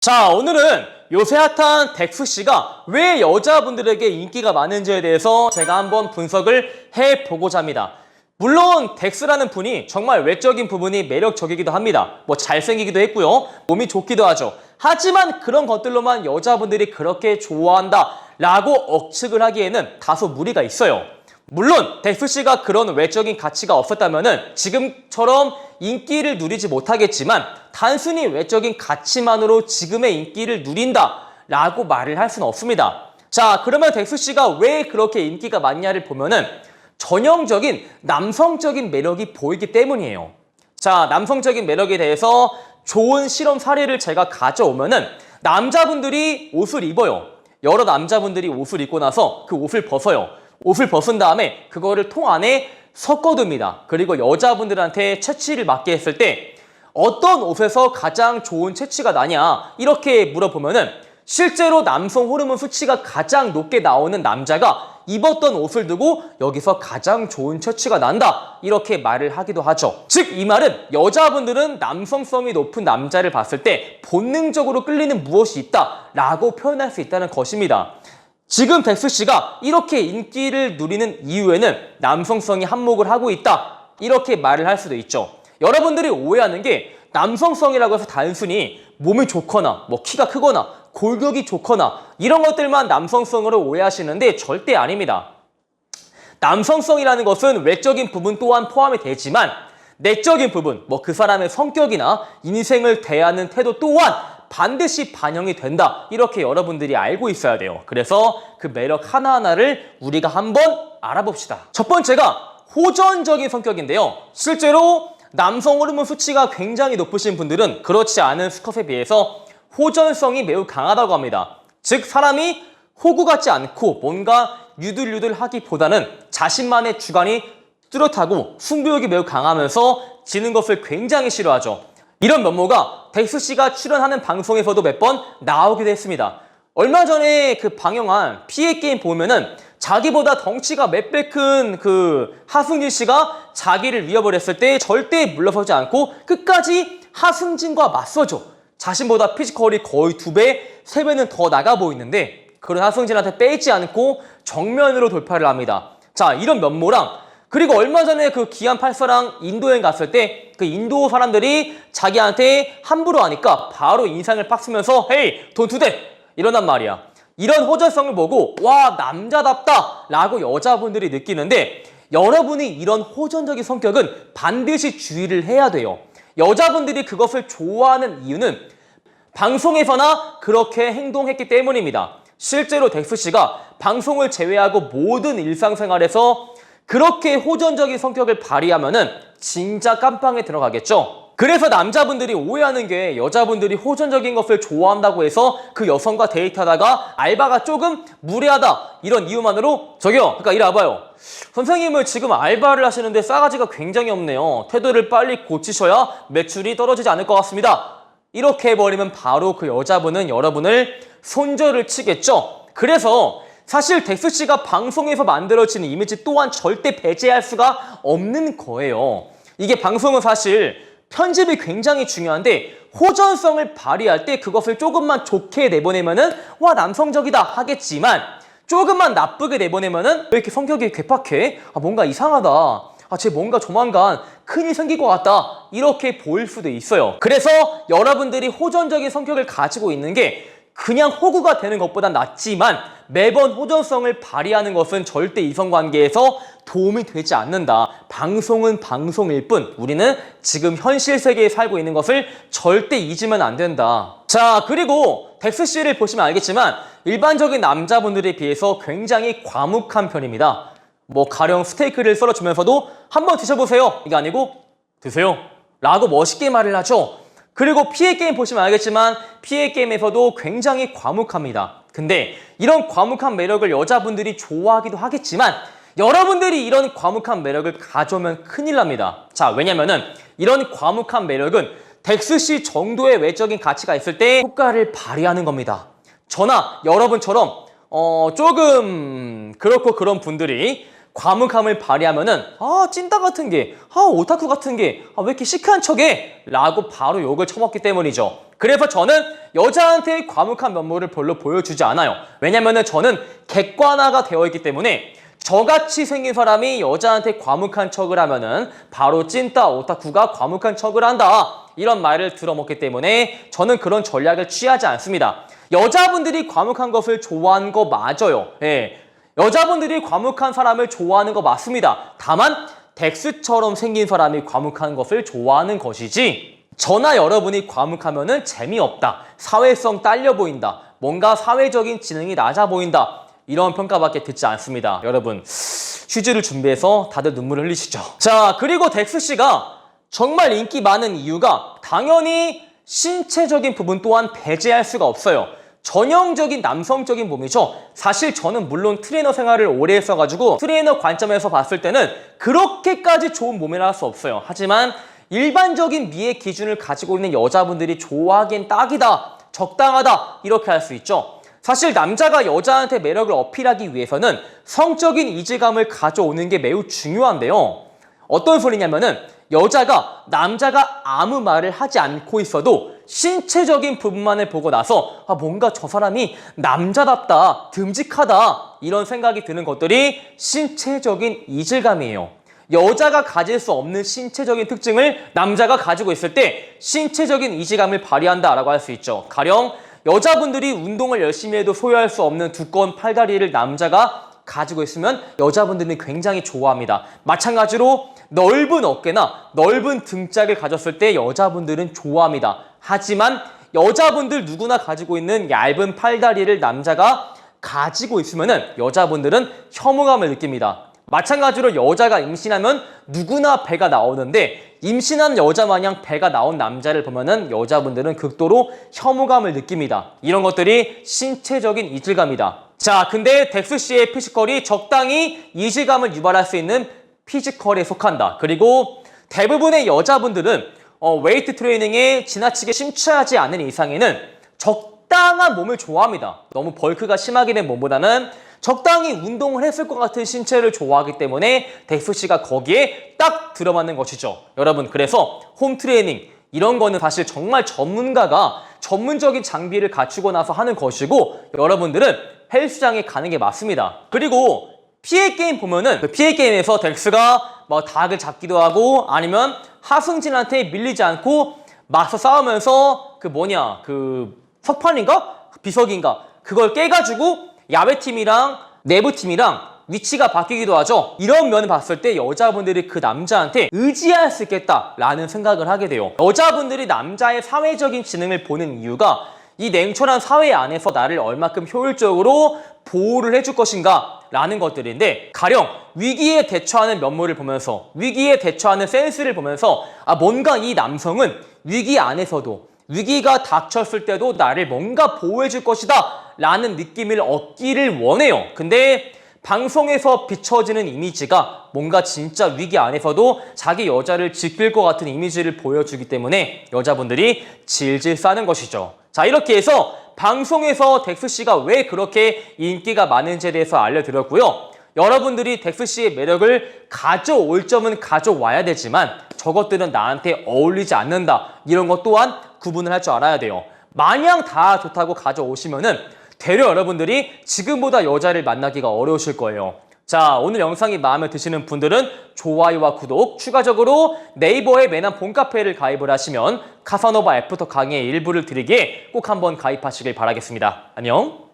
자, 오늘은 요새 핫한 덱스씨가 왜 여자분들에게 인기가 많은지에 대해서 제가 한번 분석을 해보고자 합니다. 물론 덱스라는 분이 정말 외적인 부분이 매력적이기도 합니다. 뭐 잘생기기도 했고요. 몸이 좋기도 하죠. 하지만 그런 것들로만 여자분들이 그렇게 좋아한다 라고 억측을 하기에는 다소 무리가 있어요. 물론 덱스씨가 그런 외적인 가치가 없었다면 지금처럼 인기를 누리지 못하겠지만 단순히 외적인 가치만으로 지금의 인기를 누린다 라고 말을 할 수는 없습니다. 자, 그러면 덱스씨가 왜 그렇게 인기가 많냐를 보면은 전형적인 남성적인 매력이 보이기 때문이에요. 자, 남성적인 매력에 대해서 좋은 실험 사례를 제가 가져오면은 남자분들이 옷을 입어요. 여러 남자분들이 옷을 입고 나서 그 옷을 벗어요. 옷을 벗은 다음에 그거를 통 안에 섞어둡니다. 그리고 여자분들한테 채취를 맡게 했을 때 어떤 옷에서 가장 좋은 채취가 나냐 이렇게 물어보면은 실제로 남성 호르몬 수치가 가장 높게 나오는 남자가 입었던 옷을 두고 여기서 가장 좋은 채취가 난다 이렇게 말을 하기도 하죠. 즉 이 말은 여자분들은 남성성이 높은 남자를 봤을 때 본능적으로 끌리는 무엇이 있다 라고 표현할 수 있다는 것입니다. 지금 덱스씨가 이렇게 인기를 누리는 이유에는 남성성이 한몫을 하고 있다 이렇게 말을 할 수도 있죠. 여러분들이 오해하는 게 남성성이라고 해서 단순히 몸이 좋거나 뭐 키가 크거나 골격이 좋거나 이런 것들만 남성성으로 오해하시는데 절대 아닙니다. 남성성이라는 것은 외적인 부분 또한 포함이 되지만 내적인 부분, 뭐 그 사람의 성격이나 인생을 대하는 태도 또한 반드시 반영이 된다 이렇게 여러분들이 알고 있어야 돼요. 그래서 그 매력 하나하나를 우리가 한번 알아봅시다. 첫 번째가 호전적인 성격인데요. 실제로 남성 호르몬 수치가 굉장히 높으신 분들은 그렇지 않은 수컷에 비해서 호전성이 매우 강하다고 합니다. 즉 사람이 호구 같지 않고 뭔가 유들유들하기보다는 자신만의 주관이 뚜렷하고 승부욕이 매우 강하면서 지는 것을 굉장히 싫어하죠. 이런 면모가 덱스씨가 출연하는 방송에서도 몇 번 나오기도 했습니다. 얼마 전에 그 방영한 피해게임 보면은 자기보다 덩치가 몇 배 큰 그 하승진 씨가 자기를 위협을 했을 때 절대 물러서지 않고 끝까지 하승진과 맞서죠. 자신보다 피지컬이 거의 2배, 3배는 더 나가 보이는데 그런 하승진한테 빼지 않고 정면으로 돌파를 합니다. 자, 이런 면모랑 그리고 얼마 전에 그 기안84랑 인도여행 갔을 때 그 인도 사람들이 자기한테 함부로 하니까 바로 인상을 팍 쓰면서 헤이 don't do that 이런단 말이야. 이런 호전성을 보고 와 남자답다 라고 여자분들이 느끼는데 여러분이 이런 호전적인 성격은 반드시 주의를 해야 돼요. 여자분들이 그것을 좋아하는 이유는 방송에서나 그렇게 행동했기 때문입니다. 실제로 덱스씨가 방송을 제외하고 모든 일상생활에서 그렇게 호전적인 성격을 발휘하면은 진짜 깜빵에 들어가겠죠. 그래서 남자분들이 오해하는 게 여자분들이 호전적인 것을 좋아한다고 해서 그 여성과 데이트하다가 알바가 조금 무례하다 이런 이유만으로 저기요 그러니까 이리 와봐요. 선생님은 지금 알바를 하시는데 싸가지가 굉장히 없네요. 태도를 빨리 고치셔야 매출이 떨어지지 않을 것 같습니다. 이렇게 해버리면 바로 그 여자분은 여러분을 손절을 치겠죠. 그래서 사실 덱스씨가 방송에서 만들어지는 이미지 또한 절대 배제할 수가 없는 거예요. 이게 방송은 사실 편집이 굉장히 중요한데 호전성을 발휘할 때 그것을 조금만 좋게 내보내면은 와 남성적이다 하겠지만 조금만 나쁘게 내보내면은 왜 이렇게 성격이 괴팍해? 뭔가 이상하다. 쟤 뭔가 조만간 큰일 생길 것 같다. 이렇게 보일 수도 있어요. 그래서 여러분들이 호전적인 성격을 가지고 있는 게 그냥 호구가 되는 것보단 낫지만 매번 호전성을 발휘하는 것은 절대 이성관계에서 도움이 되지 않는다. 방송은 방송일 뿐 우리는 지금 현실 세계에 살고 있는 것을 절대 잊으면 안 된다. 자, 그리고 덱스씨를 보시면 알겠지만 일반적인 남자분들에 비해서 굉장히 과묵한 편입니다. 뭐 가령 스테이크를 썰어주면서도 한번 드셔보세요 이게 아니고 드세요 라고 멋있게 말을 하죠. 그리고 피해게임 보시면 알겠지만 피해게임에서도 굉장히 과묵합니다. 근데 이런 과묵한 매력을 여자분들이 좋아하기도 하겠지만 여러분들이 이런 과묵한 매력을 가져오면 큰일 납니다. 자, 왜냐면은 이런 과묵한 매력은 덱스씨 정도의 외적인 가치가 있을 때 효과를 발휘하는 겁니다. 저나 여러분처럼 조금 그렇고 그런 분들이 과묵함을 발휘하면은 찐따 같은 게 오타쿠 같은 게 왜 이렇게 시크한 척해? 라고 바로 욕을 쳐먹기 때문이죠. 그래서 저는 여자한테 과묵한 면모를 별로 보여주지 않아요. 왜냐면은 저는 객관화가 되어 있기 때문에 저같이 생긴 사람이 여자한테 과묵한 척을 하면은 바로 찐따 오타쿠가 과묵한 척을 한다, 이런 말을 들어먹기 때문에 저는 그런 전략을 취하지 않습니다. 여자분들이 과묵한 것을 좋아하는 거 맞아요. 예. 여자분들이 과묵한 사람을 좋아하는 거 맞습니다. 다만 덱스처럼 생긴 사람이 과묵한 것을 좋아하는 것이지, 저나 여러분이 과묵하면은 재미없다, 사회성 딸려 보인다, 뭔가 사회적인 지능이 낮아 보인다, 이런 평가밖에 듣지 않습니다. 여러분, 휴지를 준비해서 다들 눈물을 흘리시죠. 자, 그리고 덱스씨가 정말 인기 많은 이유가 당연히 신체적인 부분 또한 배제할 수가 없어요. 전형적인 남성적인 몸이죠. 사실 저는 물론 트레이너 생활을 오래 했어가지고 트레이너 관점에서 봤을 때는 그렇게까지 좋은 몸이라 할 수 없어요. 하지만 일반적인 미의 기준을 가지고 있는 여자분들이 좋아하기엔 딱이다, 적당하다, 이렇게 할 수 있죠. 사실 남자가 여자한테 매력을 어필하기 위해서는 성적인 이질감을 가져오는 게 매우 중요한데요. 어떤 소리냐면은 여자가 남자가 아무 말을 하지 않고 있어도 신체적인 부분만을 보고 나서 뭔가 저 사람이 남자답다, 듬직하다, 이런 생각이 드는 것들이 신체적인 이질감이에요. 여자가 가질 수 없는 신체적인 특징을 남자가 가지고 있을 때 신체적인 이질감을 발휘한다라고 할 수 있죠. 가령 여자분들이 운동을 열심히 해도 소유할 수 없는 두꺼운 팔다리를 남자가 가지고 있으면 여자분들은 굉장히 좋아합니다. 마찬가지로 넓은 어깨나 넓은 등짝을 가졌을 때 여자분들은 좋아합니다. 하지만 여자분들 누구나 가지고 있는 얇은 팔다리를 남자가 가지고 있으면 여자분들은 혐오감을 느낍니다. 마찬가지로 여자가 임신하면 누구나 배가 나오는데 임신한 여자 마냥 배가 나온 남자를 보면은 여자분들은 극도로 혐오감을 느낍니다. 이런 것들이 신체적인 이질감이다. 자, 근데 덱스씨의 피지컬이 적당히 이질감을 유발할 수 있는 피지컬에 속한다. 그리고 대부분의 여자분들은 웨이트 트레이닝에 지나치게 심취하지 않는 이상에는 적당한 몸을 좋아합니다. 너무 벌크가 심하게 된 몸보다는 적당히 운동을 했을 것 같은 신체를 좋아하기 때문에 덱스씨가 거기에 딱 들어맞는 것이죠. 여러분, 그래서 홈트레이닝 이런 거는 사실 정말 전문가가 전문적인 장비를 갖추고 나서 하는 것이고, 여러분들은 헬스장에 가는 게 맞습니다. 그리고 PA 게임 보면은 그 PA 게임에서 덱스가 뭐 닭을 잡기도 하고 아니면 하승진한테 밀리지 않고 맞서 싸우면서 그 석판인가? 비석인가? 그걸 깨가지고 야외팀이랑 내부팀이랑 위치가 바뀌기도 하죠. 이런 면을 봤을 때 여자분들이 그 남자한테 의지할 수 있겠다라는 생각을 하게 돼요. 여자분들이 남자의 사회적인 지능을 보는 이유가 이 냉철한 사회 안에서 나를 얼마큼 효율적으로 보호를 해줄 것인가 라는 것들인데, 가령 위기에 대처하는 면모를 보면서 위기에 대처하는 센스를 보면서 뭔가 이 남성은 위기 안에서도 위기가 닥쳤을 때도 나를 뭔가 보호해줄 것이다 라는 느낌을 얻기를 원해요. 근데 방송에서 비춰지는 이미지가 뭔가 진짜 위기 안에서도 자기 여자를 지킬 것 같은 이미지를 보여주기 때문에 여자분들이 질질 싸는 것이죠. 자, 이렇게 해서 방송에서 덱스씨가 왜 그렇게 인기가 많은지에 대해서 알려드렸고요. 여러분들이 덱스씨의 매력을 가져올 점은 가져와야 되지만 저것들은 나한테 어울리지 않는다, 이런 것 또한 구분을 할 줄 알아야 돼요. 마냥 다 좋다고 가져오시면은 되려 여러분들이 지금보다 여자를 만나기가 어려우실 거예요. 자, 오늘 영상이 마음에 드시는 분들은 좋아요와 구독, 추가적으로 네이버에 매난 봄카페를 가입을 하시면 카사노바 애프터 강의의 일부를 드리기에 꼭 한번 가입하시길 바라겠습니다. 안녕.